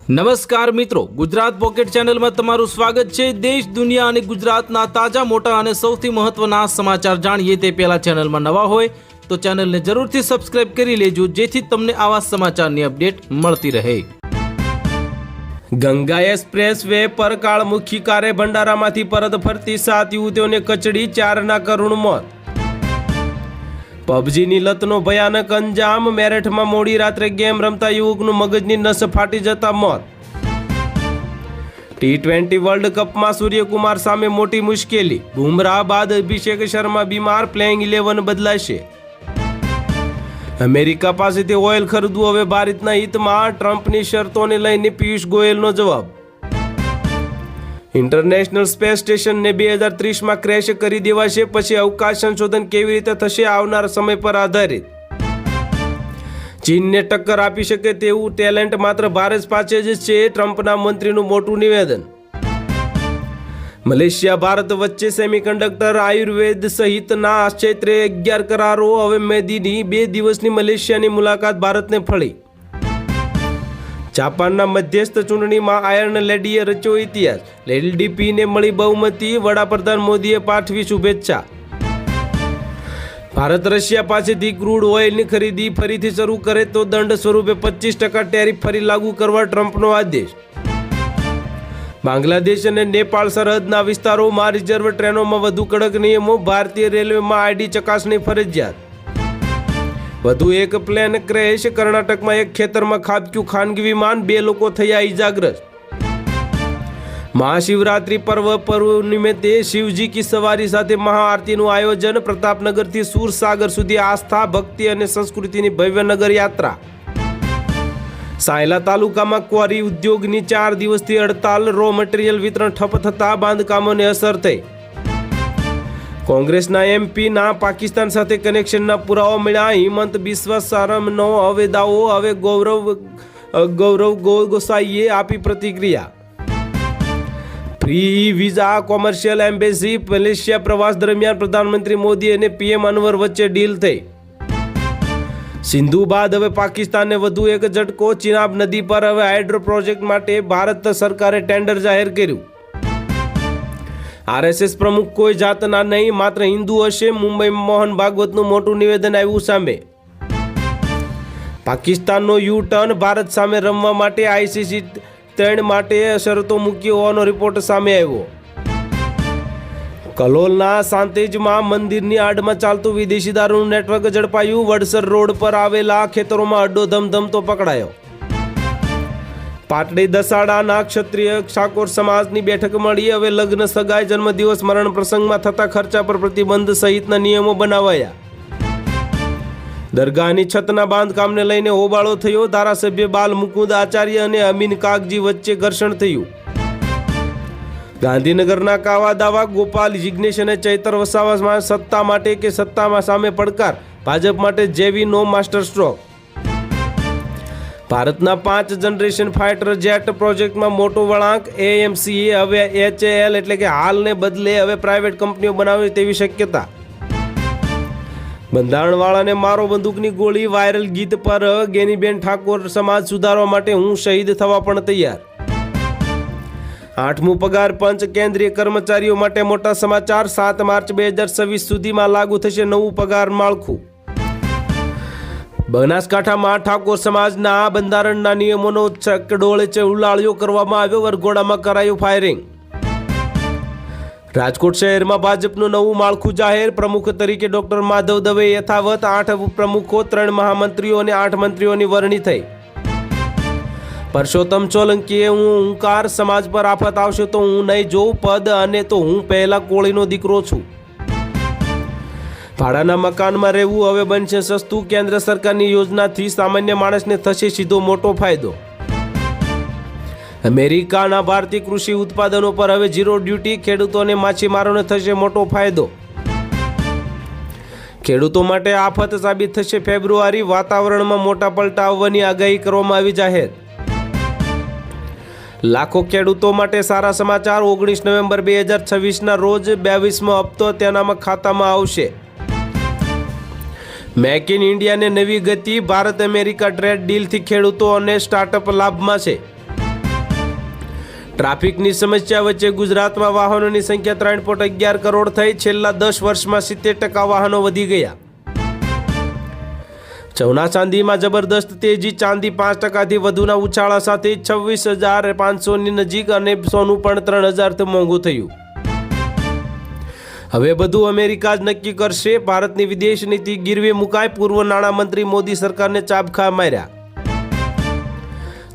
નમસ્કાર મિત્રો, ગુજરાત પોકેટ ચેનલમાં તમારું સ્વાગત છે। દેશ દુનિયા અને ગુજરાતના તાજા મોટા અને સૌથી મહત્વના સમાચાર જાણીએ તે પહેલા ચેનલમાં નવા હોય તો ચેનલને જરૂરથી સબસ્ક્રાઇબ કરી લેજો, જેથી તમને આવા સમાચારની અપડેટ મળતી રહે। ગંગા એક્સપ્રેસ વે પર કાળમુખી કારે ભંડારામાંથી પરત ફરતી 7 યુવતીઓને કચડી, 4ના કરુણ મોત। પબજીની લતનો ભયાનક અંજામ, મેરઠમાં મોડી રાત્રે ગેમ રમતા યુવકનું મગજની નસ ફાટી જતા મોત। T20 વર્લ્ડ કપમાં સૂર્યકુમાર સામે મોટી મુશ્કેલી, બુમરાહ બાદ અભિષેક શર્મા બીમાર, પ્લેઇંગ 11 બદલાશે। અમેરિકા પાસેથી ઓઇલ ખરીદવું હવે ભારતના હિતમાં, ટ્રમ્પની શરતોને લઈને પિયુષ ગોયલનો જવાબ। ઇન્ટરનેશનલ સ્પેસ સ્ટેશનને 2030માં ક્રેશ કરી દેવાશે, પછી અવકાશ સંશોધન કેવી રીતે થશે, આવનાર સમય પર આધારિત। ચીનને ટક્કર આપી શકે તેવું ટેલેન્ટ માત્ર ભારત પાસે જ છે, ટ્રમ્પના મંત્રીનું મોટું નિવેદન। મલેશિયા ભારત વચ્ચે સેમિકન્ડક્ટર, આયુર્વેદ સહિતના ક્ષેત્રે 11 કરારો। હવે મોદીની 2 દિવસની મલેશિયાની મુલાકાત ભારતને ફળી। જાપાનના મધ્યસ્થ ચૂંટણીમાં આયર્ન લેડીએ રચ્યો ઇતિહાસ, એલડીપીને મળી બહુમતી, વડાપ્રધાન મોદીએ પાઠવી શુભેચ્છા। ભારત રશિયા પાસેથી ક્રૂડ ઓઇલની ખરીદી ફરીથી શરૂ કરે તો દંડ સ્વરૂપે 25% ટેરિફ ફરી લાગુ કરવા ટ્રમ્પનો આદેશ। બાંગ્લાદેશ અને નેપાળ સરહદના વિસ્તારોમાં રિઝર્વ ટ્રેનોમાં વધુ કડક નિયમો, ભારતીય રેલવેમાં આઈડી ચકાસણી ફરજિયાત। વધુ એક પ્લેન ક્રેશ, કર્ણાટકમાં એક ખેતરમાં ખાબક્યું ખાનગી વિમાન, 2 લોકો થયા ઇજાગ્રસ્ત। મહાશિવરાત્રિ પર્વ નિમિત્તે શિવજી કી સવારી સાથે મહાઆરતીનું આયોજન, પ્રતાપનગરથી સુરસાગર સુધી આસ્થા, ભક્તિ અને સંસ્કૃતિની ભવ્ય નગર યાત્રા। સાયલા તાલુકામાં ક્વોરી ઉદ્યોગની 4 દિવસથી હડતાલ, રો મટીરિયલ વિતરણ ઠપ થતાં બાંધકામોને અસર થઈ। કોંગ્રેસના એમપીના પાકિસ્તાન સાથે કનેક્શનના પુરાવા મળ્યા, હિમંત બિસ્વા શર્માનો હવે દાવો, હવે ગૌરવ ગોસાઈએ આપી પ્રતિક્રિયા। Free visa commercial embassy, Malaysia પ્રવાસ દરમિયાન પ્રધાનમંત્રી મોદી અને પીએમ અનવર વચ્ચે ડીલ થઈ। સિંધુ બાદ હવે પાકિસ્તાનને વધુ એક ઝટકો, ચિનાબ નદી પર હવે હાઇડ્રો પ્રોજેક્ટ માટે ભારત સરકારે ટેન્ડર જાહેર કર્યું। આરએસએસ પ્રમુખ કોઈ જાતના નહીં, માત્ર હિન્દુ હશે, મુંબઈમાં મોહન ભાગવતનું મોટું નિવેદન આવ્યું સામે। પાકિસ્તાનનો યુ ટર્ન, ભારત સામે રમવા માટે આઈસીસી 3 માટે શરતો મૂકી હોવાનો રિપોર્ટ સામે આવ્યો। કલોલના સાંતેજમાં મંદિરની આડમાં ચાલતું વિદેશી દારૂનું નેટવર્ક ઝડપાયું, વડસર રોડ પર આવેલા ખેતરોમાં અડ્ડો ધમધમતો પકડાયો। પાટડી દસાડાના ક્ષત્રિય ઠાકોર સમાજની બેઠક મળી, હવે લગ્ન, સગાઈ, જન્મદિવસ, મરણ પ્રસંગમાં થતા ખર્ચા પર પ્રતિબંધ સહિતના નિયમો બનાવાયા। દરગાહની છતના બાંધકામને લઈને હોબાળો થયો, ધારાસભ્ય બાલ મુકુંદ આચાર્ય અને અમીન કાગજી વચ્ચે ઘર્ષણ થયું। ગાંધીનગરના કાવાદાવા, ગોપાલ, જિગ્નેશ અને ચૈતર વસાવા સત્તા માટે કે સત્તામાં સામે પડકાર, ભાજપ માટે જેવી નો માસ્ટર સ્ટ્રોક। ભારતના 5 જનરેશન ફાઇટર જેટ પ્રોજેક્ટમાં મોટો વળાંક, એએમસીએ હવે એચએએલ એટલે કે હાલને બદલે હવે પ્રાઇવેટ કંપનીઓ બનાવે તેવી શક્યતા। બંધારણવાળાને મારો બંદૂકની ગોળી, વાયરલ ગીત પર ગેનીબેન ઠાકોર, સમાજ સુધારવા માટે હું શહીદ થવા પણ તૈયાર। 8મું પગાર પંચ, કેન્દ્રીય કર્મચારીઓ માટે મોટા સમાચાર, 7 માર્ચ 2026 સુધીમાં લાગુ થશે નવું પગાર માળખું। બનાસકાંઠામાં ઠાકોર સમાજના બંધારણના નિયમોનો ચકડોળ ઉલાળ્યો કરવામાં આવ્યો, વરઘોડામાં કરાયું ફાયરિંગ। રાજકોટ શહેરમાં ભાજપનું નવું માળખું જાહેર, પ્રમુખ તરીકે ડોક્ટર માધવ દવે યથાવત, 8 પ્રમુખો, 3 મહામંત્રીઓ અને 8 મંત્રીઓની વરણી થઈ। પરસોત્તમ સોલંકીએ હુંકાર, સમાજ પર આફત આવશે તો હું નહીં જોઉં પદ, અને તો હું પહેલા કોળીનો દીકરો છું। ભાડાના મકાનમાં રહેવું હવે બનશે સસ્તું, કેન્દ્ર સરકારની યોજનાથી સામાન્ય માણસને થશે સીધો મોટો ફાયદો। અમેરિકાના ભારતીય કૃષિ ઉત્પાદનો પર હવે 0 ડ્યુટી, ખેડૂતોને માછીમારોને થશે મોટો ફાયદો। ખેડૂતો માટે આફત સાબિત થશે ફેબ્રુઆરી, વાતાવરણમાં મોટા પલટા આવવાની આગાહી કરવામાં આવી જાહેર। લાખો ખેડૂતો માટે સારા સમાચાર, 19 નવેમ્બર 2026ના રોજ 22મો હપ્તો તેનામાં ખાતામાં આવશે। મેક ઇન ઇન્ડિયાને નવી ગતિ, ભારત અમેરિકા ટ્રેડ ડીલથી ખેડૂતો અને સ્ટાર્ટઅપ લાભમાં છે। ટ્રાફિકની સમસ્યા વચ્ચે ગુજરાતમાં વાહનોની સંખ્યા 3.11 કરોડ થઈ. છેલ્લા 10 વર્ષમાં 70% વાહનો વધી ગયા. સોના ચાંદીમાં જબરદસ્ત તેજી. ચાંદી 5%થી વધુના ઉછાળા સાથે 26,500ની નજીક અને સોનું પણ 3,000થી મોંઘું થયું. હવે બધું અમેરિકા જ નક્કી કરશે. ભારતની વિદેશ નીતિ ગીરવે મુકાઈ. પૂર્વ નાણામંત્રી મોદી સરકારને ચાબખા માર્યા.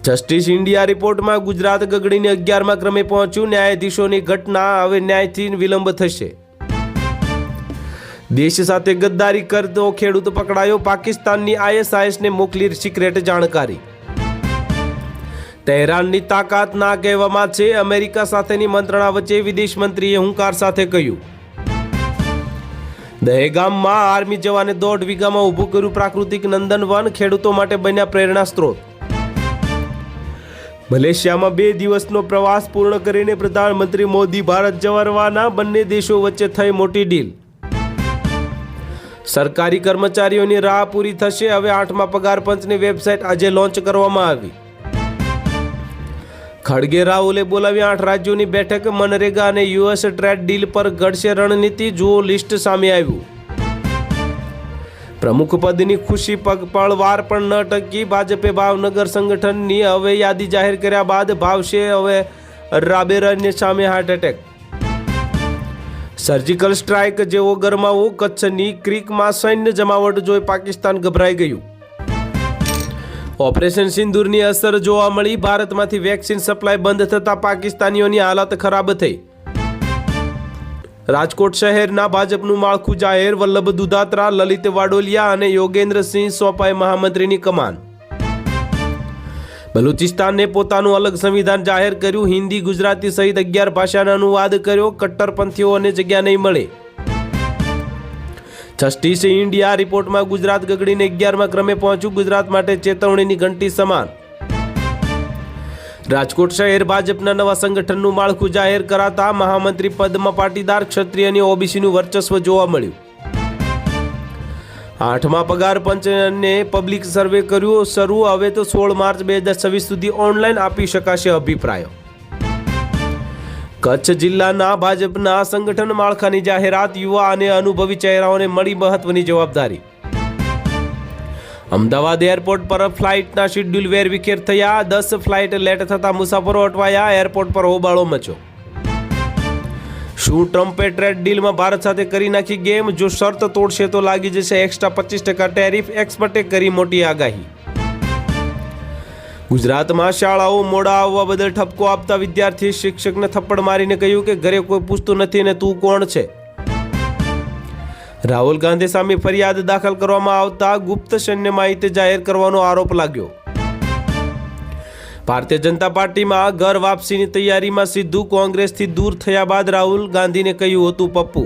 જસ્ટિસ ઇન્ડિયા રિપોર્ટમાં ગુજરાત ગગડીને 11મા ક્રમે પહોંચ્યું. ન્યાયાધીશોની ઘટના હવે ન્યાયથી વિલંબ થશે. દેશ સાથે ગદ્દારી કરતો ખેડૂત પકડાયો. પાકિસ્તાનની ISISને મોકલી સિક્રેટ જાણકારી. તહેરાનની તાકાત ના કહેવામાં છે. અમેરિકા સાથેની મંત્રણા વચ્ચે વિદેશ મંત્રીએ હુંકાર સાથે કહ્યું. દહેગામમાં આર્મી જવાને 1.5 વીઘામાં ઊભું કર્યું પ્રાકૃતિક નંદનવન. ખેડૂતો માટે બન્યા પ્રેરણા સ્ત્રોત. મલેશિયામાં 2 દિવસનો પ્રવાસ પૂર્ણ કરીને પ્રધાનમંત્રી મોદી ભારત જવા રવાના. બંને દેશો વચ્ચે થઈ મોટી ડીલ. સરકારી કર્મચારીઓની રાહ પૂરી થશે. હવે 8મા પગાર પંચની વેબસાઇટ આજે લોન્ચ કરવામાં આવી. ખડગે રાહુલે બોલાવી 8 રાજ્યોની બેઠક. મનરેગા અને US ટ્રેડ ડીલ પર ઘડશે રણનીતિ. જુઓ લિસ્ટ સામે આવ્યું. પ્રમુખ પદની ખુશી પળવાર પણ ન ટકી. ભાજપે ભાવનગર સંગઠનની હવે યાદી જાહેર કર્યા બાદ ભાવશે હવે રાબેરાની સામે હાર્ટ એટેક. સર્જિકલ સ્ટ્રાઇક જેવો ગરમાવો. કચ્છની ક્રીકમાં સૈન્ય જમાવટ જોઈ પાકિસ્તાન ગભરાઈ ગયું. ઓપરેશન સિંદૂરની અસર જોવા મળી. ભારતમાંથી વેક્સિન સપ્લાય બંધ થતાં પાકિસ્તાનીઓની હાલત ખરાબ થઈ. રાજકોટ શહેરના ભાજપનું માળખું જાહેર. વલ્લભ દુધાત્રા, લલિત વાડોલિયા અને યોગેન્દ્રસિંહ સોપાએ મહામંત્રીની કમાન. બલુચિસ્તાનને પોતાનું અલગ સંવિધાન જાહેર કર્યું. હિન્દી, ગુજરાતી સહિત 11 ભાષાનો અનુવાદ કર્યો. કટ્ટરપંથીઓને જગ્યા નહીં મળે. જસ્ટિસ ઇન્ડિયા રિપોર્ટમાં ગુજરાત ગગડીને 11મા ક્રમે પહોંચ્યું. ગુજરાત માટે ચેતવણીની ઘંટી સમાન. રાજકોટ શહેર ભાજપના નવા સંગઠનનું માળખું જાહેર કરાતા મહામંત્રી પદમાં પાટીદાર, ક્ષત્રિય અને OBCનું વર્ચસ્વ જોવા મળ્યું. 8મા પગાર પંચને પબ્લિક સર્વે કર્યું શરૂ. હવે તો 16 માર્ચ 2026 સુધી ઓનલાઈન આપી શકાશે અભિપ્રાયો. કચ્છ જિલ્લાના ભાજપના સંગઠન માળખાની જાહેરાત. યુવા અને અનુભવી ચહેરાઓને મળી મહત્વની જવાબદારી. અમદાવાદ એરપોર્ટ પર ફ્લાઇટના શેડ્યુલ વેરવિખેર થયા. 10 ફ્લાઇટ લેટ થતા મુસાફરો અટવાયા. એરપોર્ટ પર હોબાળો મચ્યો. શું ટ્રમ્પે ટ્રેડ ડીલમાં ભારત સાથે કરી નાખી ગેમ? જો શરત તોડશે તો લાગી જશે એક્સ્ટ્રા 25% ટેરિફ. એક્સપર્ટે કરી મોટી આગાહી. ગુજરાતમાં શાળાઓ મોડા આવવા બદલ ઠપકો આપતા વિદ્યાર્થી શિક્ષકને થપ્પડ મારીને કહ્યું કે ઘરે કોઈ પૂછતું નથી અને તું કોણ છે. રાહુલ ગાંધી સામે ફરિયાદ દાખલ કરવામાં આવતા ગુપ્ત સૈન્ય માહિતી જાહેર કરવાનો આરોપ લાગ્યો. ભારતીય જનતા પાર્ટીમાં ઘર વાપસીની તૈયારીમાં સિદ્ધુ. કોંગ્રેસથી દૂર થયા બાદ રાહુલ ગાંધીને કહ્યું હતું પપ્પુ.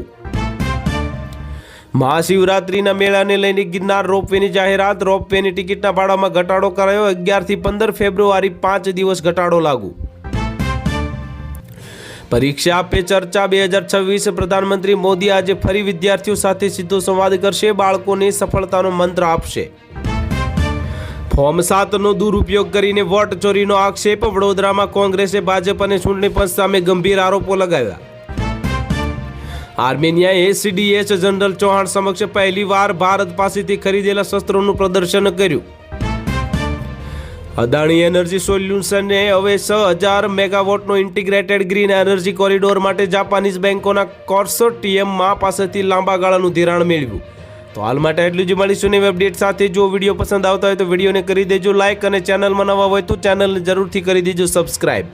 મહાશિવરાત્રિના મેળાને લઈને ગિરનાર રોપવેની જાહેરાત. રોપવેની ટિકિટના ભાડામાં ઘટાડો કરાયો. 11 થી 15 ફેબ્રુઆરી 5 દિવસ ઘટાડો લાગુ. પરીક્ષા પે ચર્ચા 2026. પ્રધાનમંત્રી મોદી આજે ફરી વિદ્યાર્થીઓ સાથે સીધો સંવાદ કરશે. બાળકોને સફળતાનો મંત્ર આપશે. ફોર્મ 7નો દુરુપયોગ કરીને વોટ ચોરીનો આક્ષેપ. વડોદરામાં કોંગ્રેસે ભાજપ અને ચૂંટણી પંચ સામે ગંભીર આરોપો લગાવ્યા. આર્મેનિયાએ CDS જનરલ ચૌહાણ સમક્ષ પહેલીવાર ભારત પાસેથી ખરીદેલા શસ્ત્રોનું પ્રદર્શન કર્યું. અદાણી એનર્જી સોલ્યુશને હવે 6000 મેગાવોટનો ઇન્ટિગ્રેટેડ ગ્રીન એનર્જી કોરિડોર માટે જાપાનીઝ બેંકોના કોન્સોર્ટિયમમાં પાસેથી લાંબા ગાળાનું ધિરાણ મેળવ્યું. તો હાલ માટે એટલું જ. મળીશું નવી અપડેટ સાથે. જો વિડીયો પસંદ આવતા હોય તો વિડીયોને કરી દેજો લાઇક અને ચેનલમાં નવા હોય તો ચેનલને જરૂરથી કરી દેજો સબસ્ક્રાઇબ.